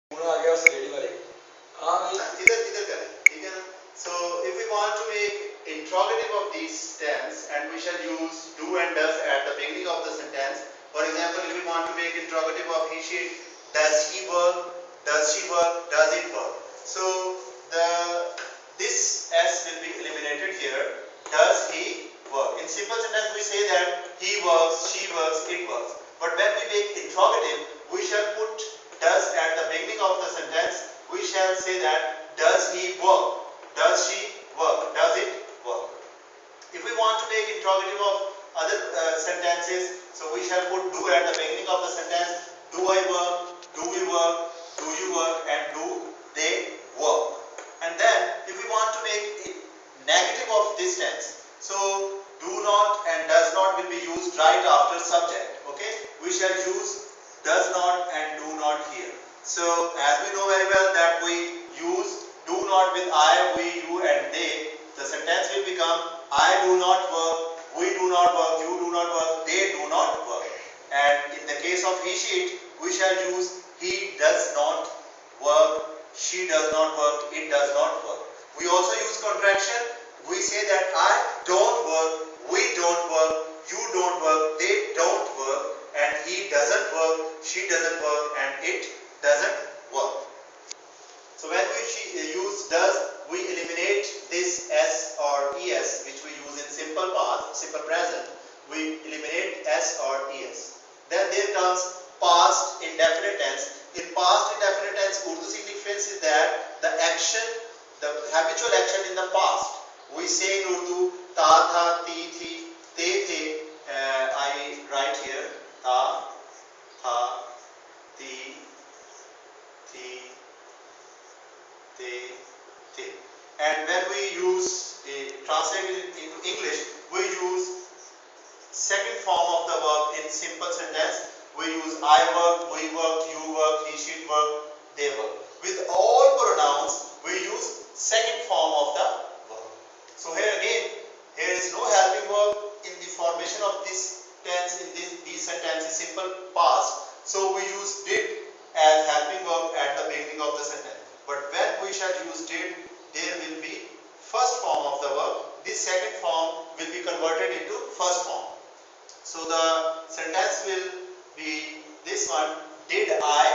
आ गया उस रेडी वाले हाँ भाई इधर इधर करें ठीक है ना. So if we want to make interrogative of these tense and we shall use do and does at the beginning of the sentence. For example, if we want to make interrogative of he she, does he work, does she work, does it work. So the this s will be eliminated here. Does he work? In simple sentence we say that he works, she works, it works. But when we make interrogative, we shall put does at the beginning of the sentence. We shall say that does he work, does she work, does it work. If we want to make interrogative of other sentences, so we shall put do at the beginning of the sentence. Do I work, do we work, do you work, and do they work. And then if we want to make it negative of this tense, so do not and does not will be used right after subject. Okay, we shall use does not and do not here. So as we know very well that we use do not with I, we, you and they, the sentence will become I do not work, we do not work, you do not work, they do not work. And in the case of he she, we shall use he does not work, she does not work, it does not work. We also use contraction. We say that I don't work, we don't work, you don't work, they don't work, and he doesn't work, she doesn't work, and it doesn't work. So when we use does, we eliminate this s or es which we use in simple past, simple present. We eliminate s or es. Then there comes past indefinite tense. In past indefinite tense, Urdu significance is that the action, the habitual action in the past. We say in Urdu ta tha, ti thi, te the. I write here ta tha, ti thi, te. And when we use translate it into English, we use second form of the verb in simple sentence. We use I work, we work, you work, he she work, they work. With all pronouns, we use second form of the verb. So here again, here is no helping verb in the formation of this tense in these sentences simple past. So we use did as helping verb at the beginning of the sentence. But when we shall use did, there will be first form of the verb. This second form will be converted into first form. So the sentence will be this one, did I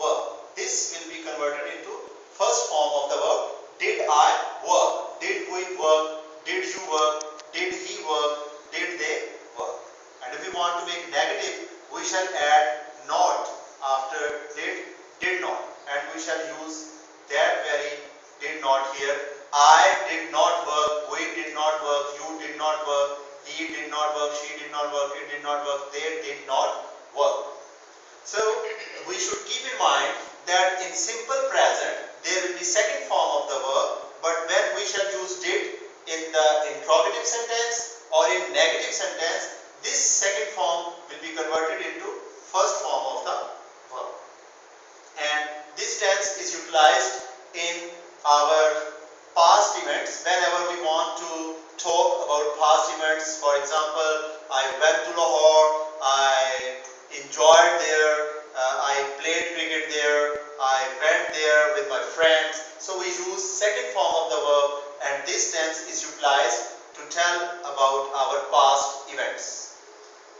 work. This will be converted into first form of the verb, did I work. Did we work, did you work, did he work, did they work. And if we want to make negative, we shall add not after did not. And we shall use that very did not here. I did not work, we did not work, you did not work, he did not work, she did not work, it did not work, they did not work. So we should keep in mind that in simple present there will be second form of the verb, but when we shall use did in the interrogative sentence or in negative sentence, this second form will be converted into first form of the verb. And this tense is utilized in our past events whenever we want to talk about past events. For example, I went to Lahore, I enjoyed there, I played cricket there, I went there with my friends. So we use second form of the verb, and this tense is utilized to tell about our past events.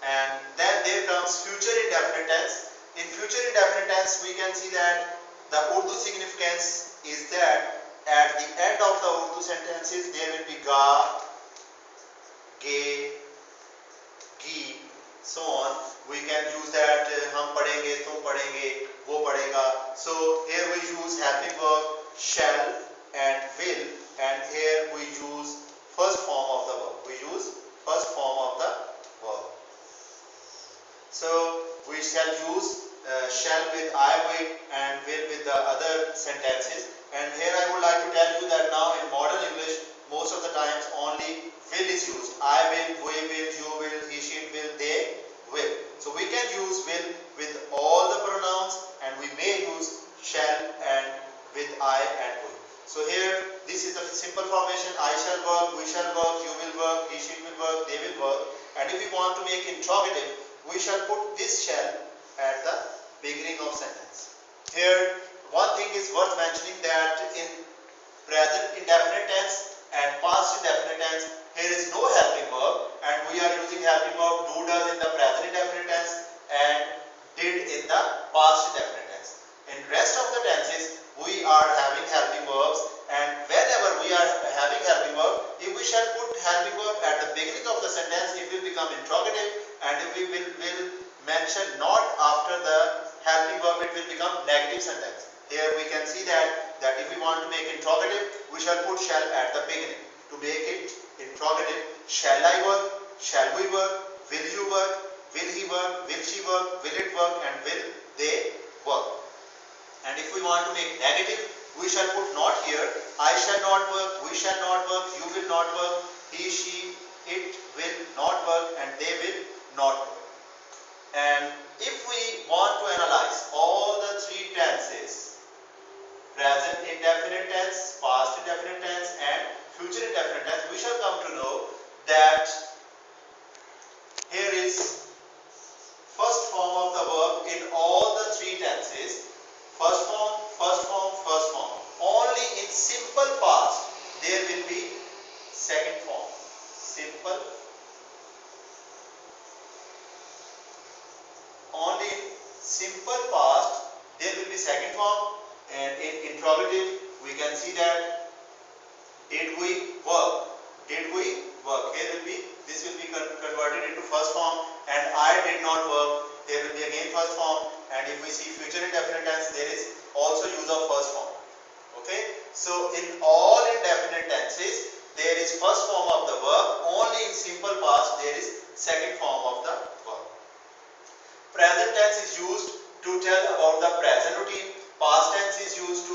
And then there comes future indefinite tense. In future indefinite tense, we can see that the Urdu significance is that at the end of the Urdu sentences there will be ga, ge, gi, so on. We can use that hum padhenge, tum padhenge, wo padhega. So here we use helping verb shall and will, and here we use first form of the verb. We use first form of the verb. So we shall use shall with I with and will with the other sentences. And here I would like to tell you that now in modern English, most of the times only will is used. I will, we will, you will, he, she will, they will. So we can use will with all the pronouns, and we may use shall and with I and we. So here this is the simple formation. I shall work, we shall work, you will work, he, she will work, they will work. And if we want to make interrogative, we shall put this shall at the beginning of sentence. Here one thing is worth mentioning that in present indefinite tense and past indefinite tense, here is no helping verb, and we are using helping verb do does in the present indefinite tense and did in the past indefinite tense. In rest of the tenses, we are having helping verbs, and whenever we are having helping verb, if we shall put helping verb at the beginning of the sentence, it will become interrogative, and if we will mention not after the helping verb, it will become negative sentence. Here we can see that if we want to make interrogative, we shall put shall at the beginning. To make it interrogative, shall I work, shall we work, will you work, will he work, will she work, will it work, and will they work. And if we want to make negative, we shall put not here. I shall not work, we shall not work, you will not work, he, she, it will not work, and they will not work. And if we want to analyze all the three tenses, present indefinite tense, past indefinite tense, and future indefinite tense, we shall come to know that here is first form of the verb in all the three tenses. First form, first form, first form. Only in simple past there will be second form. Simple. Only in simple past there will be second form, and in interrogative we can see that did we work? Did we work? Here will be, this will be converted into first form, and I did not work. There will be again first form, and if we see future indefinite tense, there is also use of first form. Okay, so in all indefinite tenses there is first form of the verb. Only in simple past there is second form of the verb. Present tense is used to tell about the present routine. Past tense is used to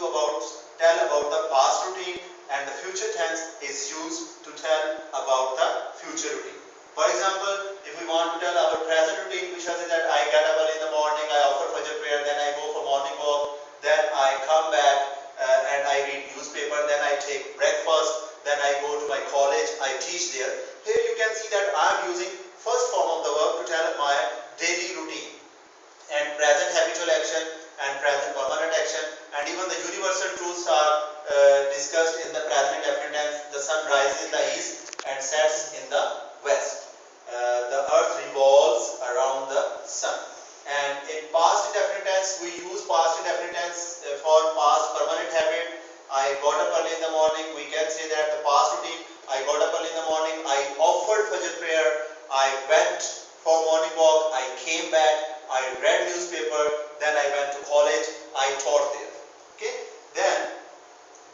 tell about the past routine, and the future tense is used to tell about the future routine. For example, if we want to tell our present routine, we shall say that I get up early in the morning, I offer Fajr prayer, then I go for morning walk, then I come back and I read newspaper, then I take breakfast, then I go to my college, I teach there. Here you can see that I am using first form of the verb to tell my daily routine, and present habitual action and present permanent action, and even the universal truths are discussed in the present indefinite tense. The sun rises in the east and sets in the west. The earth revolves around the sun. And in past indefinite tense, we use past indefinite tense for past permanent habit. I got up early in the morning. We can say that the past routine. I got up early in the morning. I offered Fajr prayer. I went for morning walk. I came back. I read newspaper. Then I went to college. I taught there. Okay. Then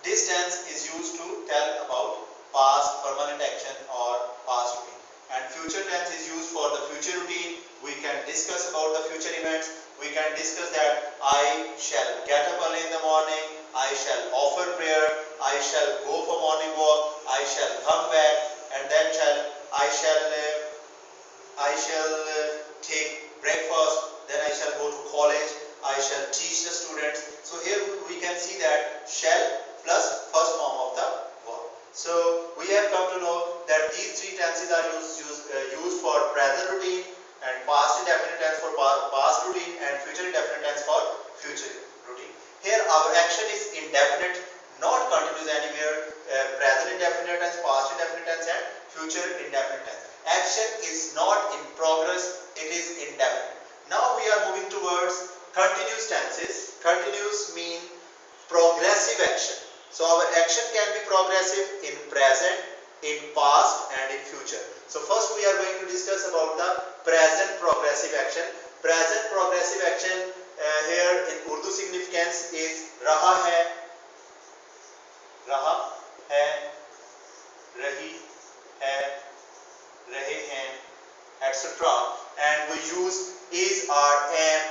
this tense is used to tell about past permanent action or past routine. And future tense is used for the future routine. We can discuss about the future events. We can discuss that I shall get up early in the morning. I shall offer prayer. I shall go for morning walk. I shall come back, and then I shall take breakfast. Then I shall go to college. I shall teach the students. So here we can see that shall plus first form of the verb. So we have come to know that these three tenses are used for present routine, and past indefinite tense for past routine, and future indefinite tense for future routine. Here our action is indefinite, not continuous anywhere. Present indefinite tense, past indefinite tense, and future indefinite tense. Action is not in progress, it is indefinite. Now we are moving towards continuous tenses. Continuous mean progressive action. So our action can be progressive in present, in past, and in future. So first we are going to discuss about the present progressive action. Present progressive action here in Urdu significance is raha hai, rahi hai, rahe hain, etc. And we use is, are, am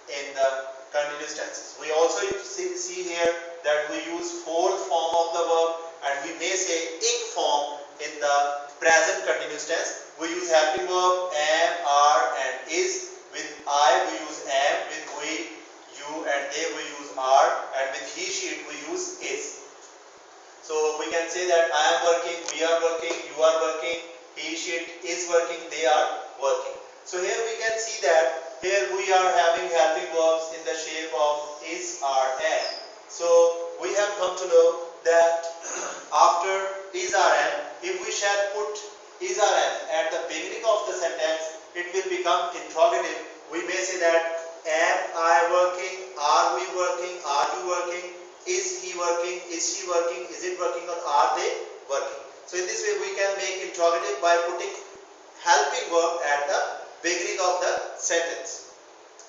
in the continuous tenses. We also see here that we use fourth form of the verb, and we may say ing form in the present continuous tense. We use helping verb am, are, and is. With I we use am, with we, you, and they we use are, and with he, she, it we use is. So we can say that I am working, we are working, you are working, he, she, it is working, they are working. So here we can see that here we are having helping verbs in the shape of is, are, am. So we have come to know that after is rn, if we shall put is rn at the beginning of the sentence, it will become interrogative. We may say that am I working, are we working, are you working, is he working, is she working, is it working, or are they working. So in this way we can make interrogative by putting helping verb at the beginning of the sentence.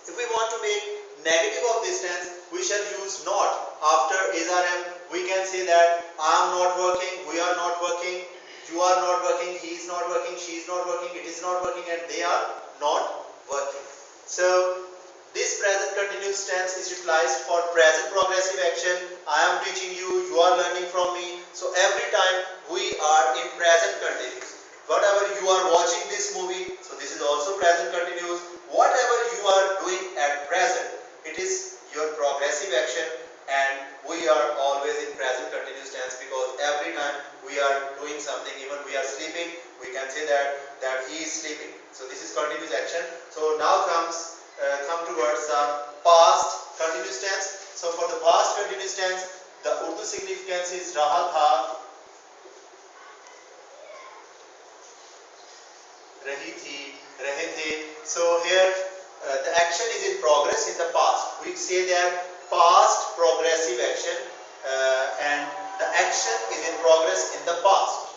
If we want to make negative of this tense, we shall use not. After is rm, we can say that I am not working, we are not working, you are not working, he is not working, she is not working, it is not working, and they are not working. So this present continuous tense is utilized for present progressive action. I am teaching you, you are learning from me. So every time we are in present continuous. Whatever you are watching this movie, so this is also present continuous. Whatever you are doing at present, it is your progressive action, and we are always in present continuous tense because every time we are doing something, even we are sleeping, we can say that he is sleeping. So this is continuous action. So now come towards the past continuous tense. So for the past continuous tense, the Urdu significance is raha tha, rahi thi, rahe the. So here the action is in progress in the past. We say that past progressive action, and the action is in progress in the past.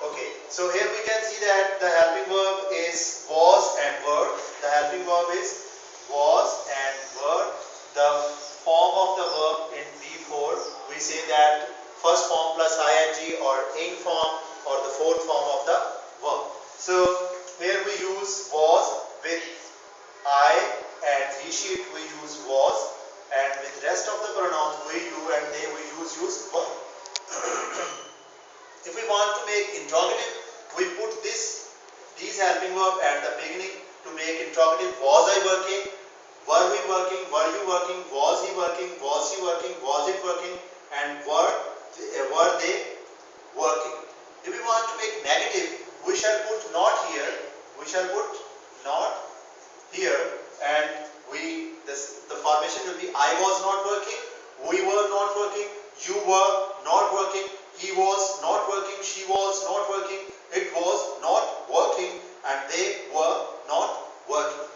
Okay, so here we can see that the helping verb is was and were. The helping verb is was and were. The form of the verb in B4, we say that first form plus ing or ing form or the fourth form of the verb. So here we use was with I and he sheet we use was, and with rest of the pronouns we you and they we use were. If we want to make interrogative, we put these helping verb at the beginning to make interrogative. Was I working? Were we working? Were you working? Was he working? Was she working? Was it working? And were they working? If we want to make negative, we shall put not here. We shall put not here, and the formation will be I was not working, we were not working, you were not working, he was not working, she was not working, it was not working, and they were not working.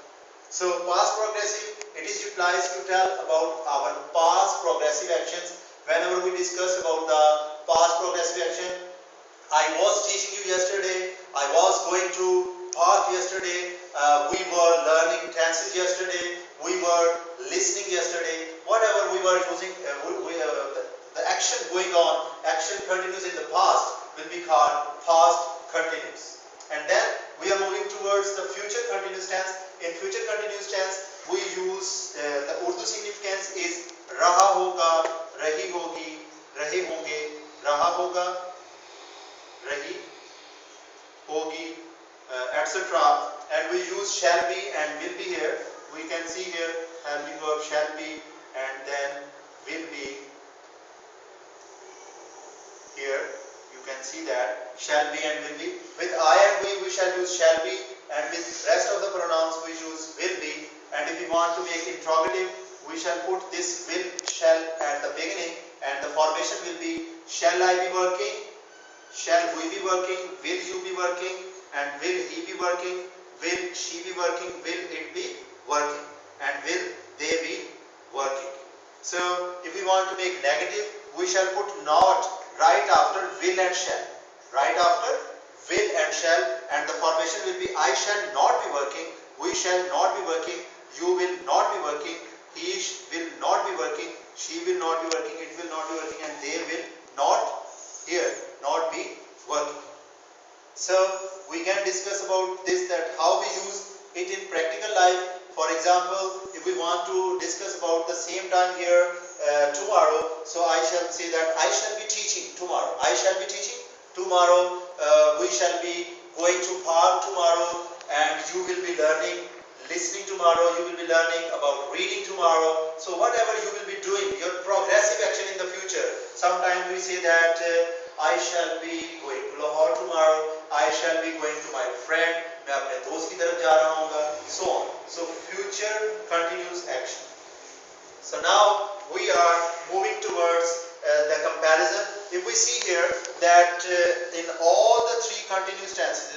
So past progressive, it is utilized to tell about our past progressive actions. Whenever we discuss about the past progressive action, I was teaching you yesterday, I was going to park yesterday, we were learning tenses yesterday, we were listening yesterday, whatever we were using, the action going on, action continues in the past will be called past continuous. And then we are moving towards the future continuous tense. In future continuous tense, we use the Urdu significance is raha hoga, rahi hogi, rahe honge, raha hoga, rahi hogi, etc. And we use shall be and will be here. We can see here helping verb shall be and then will be here. You can see that shall be and will be. With I and we shall use shall be, and with rest of the pronouns we use will be. And if we want to make interrogative, we shall put this will shall at the beginning, and the formation will be shall I be working, shall we be working, will you be working, and will he be working, will she be working, will it be working, and will they be working. So if we want to make negative, we shall put not right after will and shall. Right after will and shall, and the formation will be I shall not be working, we shall not be working, you will not be working, he will not be working, she will not be working, it will not be working, and they will not not be working. So we can discuss about this, that how we use it in practical life. For example, if we want to discuss about the same time here tomorrow, so I shall say that I shall be teaching tomorrow. I shall be teaching tomorrow. We shall be going to park tomorrow, and you will be learning, listening tomorrow. You will be learning about reading tomorrow. So whatever you will be doing, your progressive action in the future. Sometimes we say that I shall be going to Lahore tomorrow. I shall be going to my friend. मैं अपने दोस्त की तरफ जा रहा हूँगा. So on. So future continuous action. So now we are moving we see here that in all the three continuous tenses,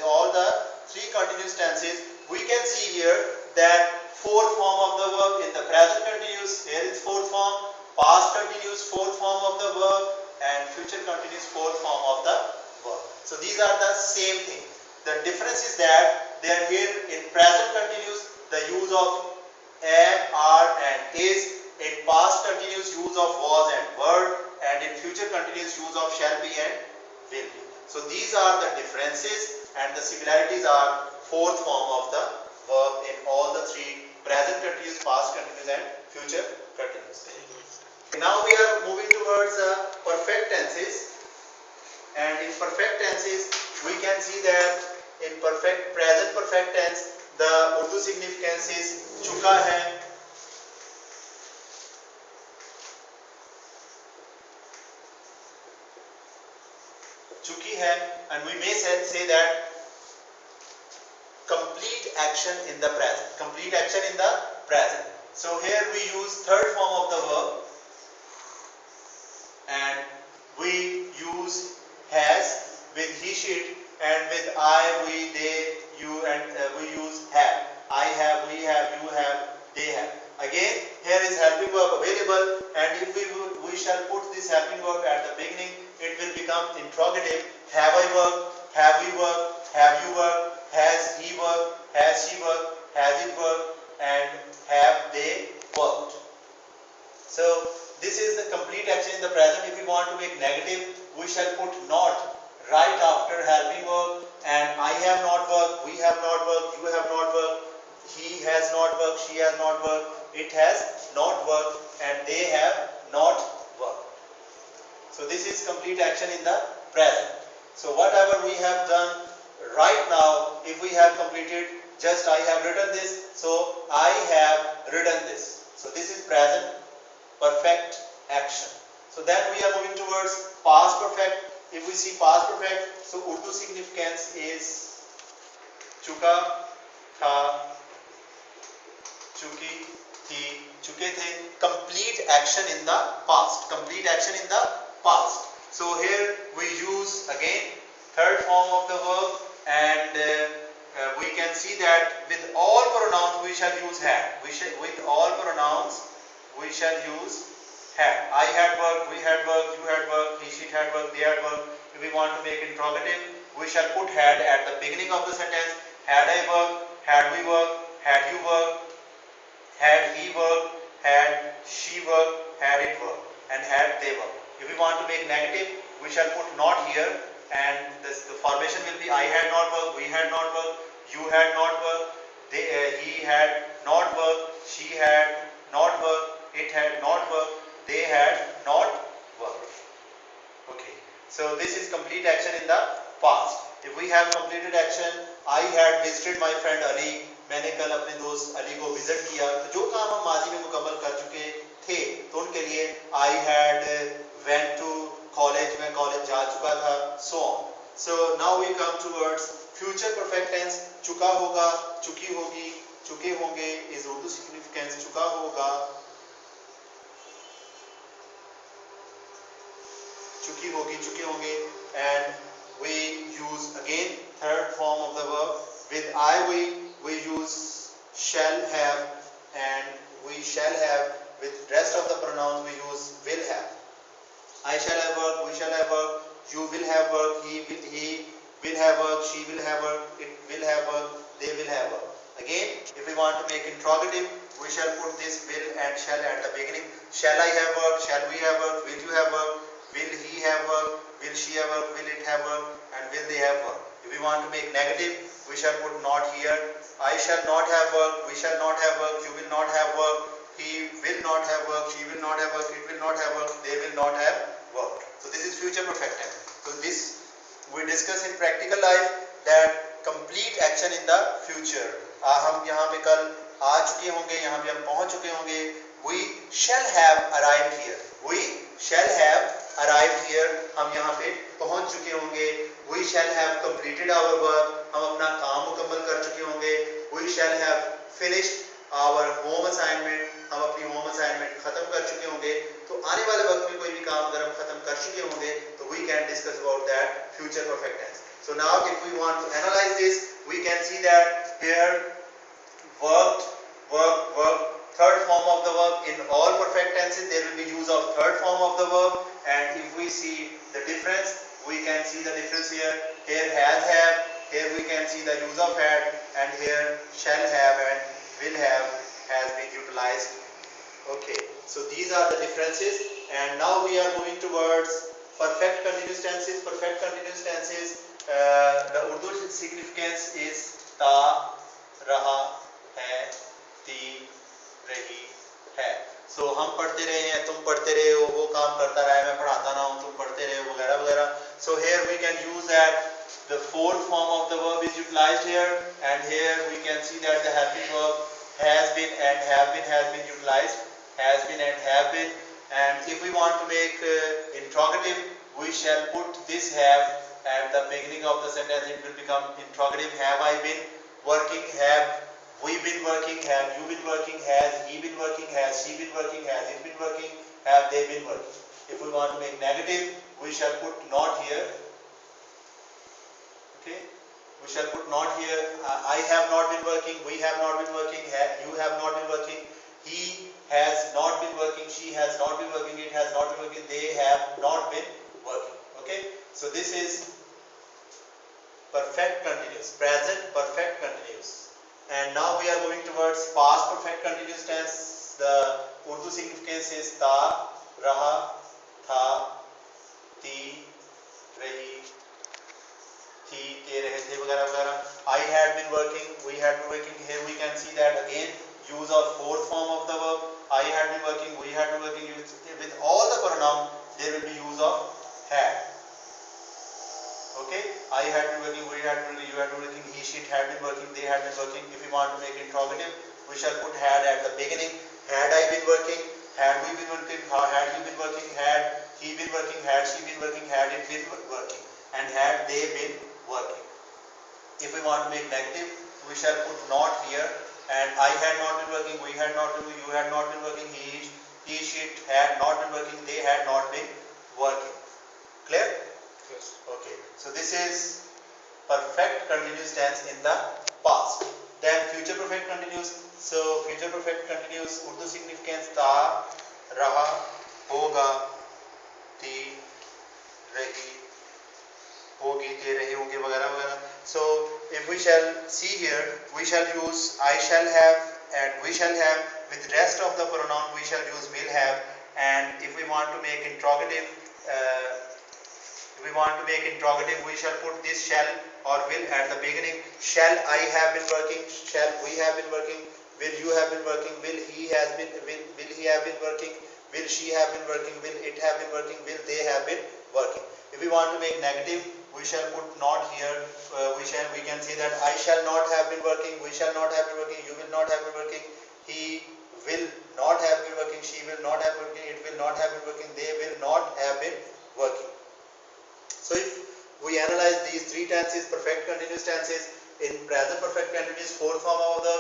we can see here that fourth form of the verb in the present continuous, here is fourth form, past continuous fourth form of the verb, and future continuous fourth form of the verb. So these are the same thing. The difference is that they are here in present continuous, the use of am, are and is, in past continuous use of was and were, and in future continuous use of shall be and will be. So these are the differences, and the similarities are fourth form of the verb in all the three: present continuous, past continuous and future continuous. Now we are moving towards the perfect tenses, and in perfect tenses we can see that in present perfect tense the Urdu significance is chuka hai, chuki hai, and we may say that complete action in the present. Complete action in the present. So here we use third form of the verb, and we use has with he, she, and with I, we, they, you, and we use have. I have, we have, you have, they have. Again, here is helping verb available, and if we shall put this helping verb at the beginning, it will become interrogative. Have I worked? Have we worked? Have you worked? Has he worked? Has she worked? Has it worked? And have they worked? So this is the complete action in the present. If we want to make negative, we shall put not right after helping verb, and I have not worked, we have not worked, you have not worked, he has not worked, she has not worked, it has not worked, and they have not worked. So this is complete action in the present. So whatever we have done right now, if we have completed, just I have written this, so I have written this. So this is present perfect action. So then we are moving towards past perfect. If we see past perfect, so Urdu significance is chuka, tha, chuki, thi, chuke the. Complete action in the past. Complete action in the past. So here we use again third form of the verb, and we can see that with all pronouns we shall use had. With all pronouns we shall use had. I had worked, we had worked, you had worked, he, she had worked, they had worked. If we want to make interrogative, we shall put had at the beginning of the sentence. Had I worked, had we worked, had you worked, had he worked, had she worked, had it worked, and had they worked. If we want to make negative, we shall put not here, and the formation will be I had not worked, we had not worked, you had not worked, he had not worked, she had not worked, it had not worked, they had not worked. Okay, so this is complete action in the past. If we have completed action, I had visited my friend Ali, मैंने कल अपने दोस्त अली को visit किया, तो जो काम हम माजी में मुकम्मल कर चुके थे, तो उनके लिए I had went to college, मैं कॉलेज जा चुका था, so on. So now we come towards future perfect tense. चुका होगा, चुकी होगी, चुके होंगे is Urdu significance. चुका होगा, चुकी होगी, चुके होंगे, and we use again third form of the verb. With I, we use shall have, and we shall have. With rest of the pronouns we use will have. I shall have work, we shall have work, you will have work, he will have work, she will have work, it will have work, they will have work. Again, if we want to make interrogative, we shall put this will and shall at the beginning. Shall I have work? Shall we have work? Will you have work? Will he have work? Will she have work? Will it have work? And will they have work? If we want to make negative, we shall put not here. I shall not have work. We shall not have work. You will not have work. He will not have work. She will not have work. It will not have work. They will not have work. So this is future perfect tense. So this we discuss in practical life, that complete action in the future. हम यहाँ पे कल आ चुके होंगे, यहाँ पे हम पहुँच चुके होंगे. We shall have arrived here. We shall have arrived here. हम यहाँ पे पहुँच चुके होंगे. We shall have completed our work. हम अपना काम मुकम्मल कर चुके होंगे. We shall have finished our home assignment. हम अपनी home assignment खत्म कर चुके होंगे. तो आने वाले वक्त में कोई भी काम अगर हम खत्म कर चुके होंगे तो So we can discuss about that future perfect tense. So now if we want to analyze this, we can see that here worked, work, third form of the verb. In all perfect tenses there will be use of third form of the verb, and if we see the difference, we can see the difference here. Here has, have, here we can see the use of had, and here shall have and will have has been utilized. Okay, so these are the differences, and now we are moving towards perfect continuous tenses. Perfect continuous tenses, the Urdu significance is ta, raha, hai, ti, rahi, hai. So हम पढ़ते रहे हैं, तुम पढ़ते रहे हो, वो काम करता रहा है, मैं पढ़ाता रहा हूँ, तुम पढ़ते रहे हो, वगैरह वगैरह. So here we can use that the fourth form of the verb is utilized here, and here we can see that the helping verb has been and have been has been utilized. Has been and have been. And if we want to make interrogative, we shall put this have at the beginning of the sentence. It will become interrogative. Have I been working? Have we been working? Have you been working? Has he been working? Has she been working? Has it been working? Have they been working? If we want to make negative, we shall put not here. Okay, we shall put not here. I have not been working. We have not been working. You have not been working. He has not been working. She has not been working. It has not been working. They have not been working. Okay, so this is perfect continuous, present perfect continuous. And now we are moving towards past perfect continuous tense. The Urdu significance is ta, raha, tha, ti, rahi, thi, te, rahe, the, वगैरह वगैरह. I had been working. We had been working. Here we can see that again use of fourth form of the verb. I had been working. We had been working. With all the pronoun there will be use of had. Okay, I had been working, we had been working, you had been working, he, she had been working, they had been working. If we want to make interrogative, we shall put had at the beginning. Had I been working? Had we been working? Had you been working? Had he been working? Had she been working? Had it been working? And had they been working? If we want to make negative, we shall put not here. And I had not been working, we had not been, you had not been working, he, she had not been working, they had not been working. Clear? Yes. Okay. So this is perfect continuous tense in the past. Then future perfect continuous. So future perfect continuous Urdu significance ta, raha, hoga, ti, rahi, होगी, दे रहे होंगे, वगैरह वगैरह. So if we shall see here, we shall use I shall have and we shall have. With rest of the pronoun we shall use will have. And if we want to make interrogative, we shall put this shall or will at the beginning. Shall I have been working? Shall we have been working? Will you have been working? Will he have been working? Will she have been working? Will it have been working? Will they have been working? If we want to make negative, we shall put not here. We can say that I shall not have been working. We shall not have been working. You will not have been working. He will not have been working. She will not have been working. It will not have been working. They will not have been working. So if we analyze these three tenses, perfect continuous tenses, in present perfect continuous, fourth form of the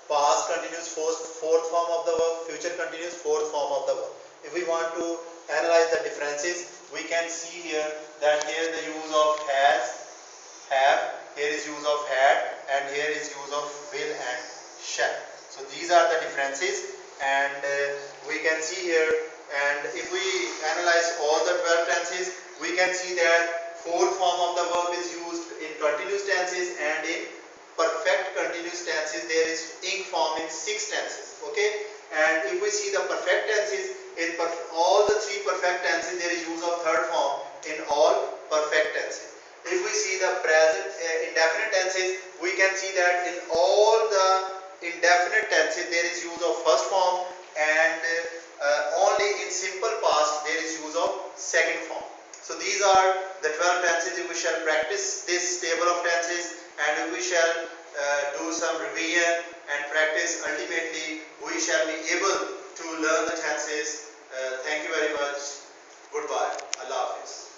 past continuous, fourth form of the verb, future continuous, fourth form of the verb. If we want to analyze the differences, we can see here that here the use of has, have, here is use of had, and here is use of will and shall. So these are the differences, and we can see here, and if we analyze all the 12 tenses, we can see that fourth form of the verb is used in continuous tenses, and in perfect continuous tenses there is ing form in 6 tenses. Okay, and if we see the perfect tenses, in all the 3 perfect tenses there is use of third form in all perfect tenses. If we see the present indefinite tenses, we can see that in all the indefinite tenses there is use of first form, and only in simple past there is use of second form. So these are the 12 tenses. If we shall practice this table of tenses, and if we shall do some revision and practice, ultimately we shall be able to learn the tenses. Thank you very much. Goodbye. Allah Hafiz.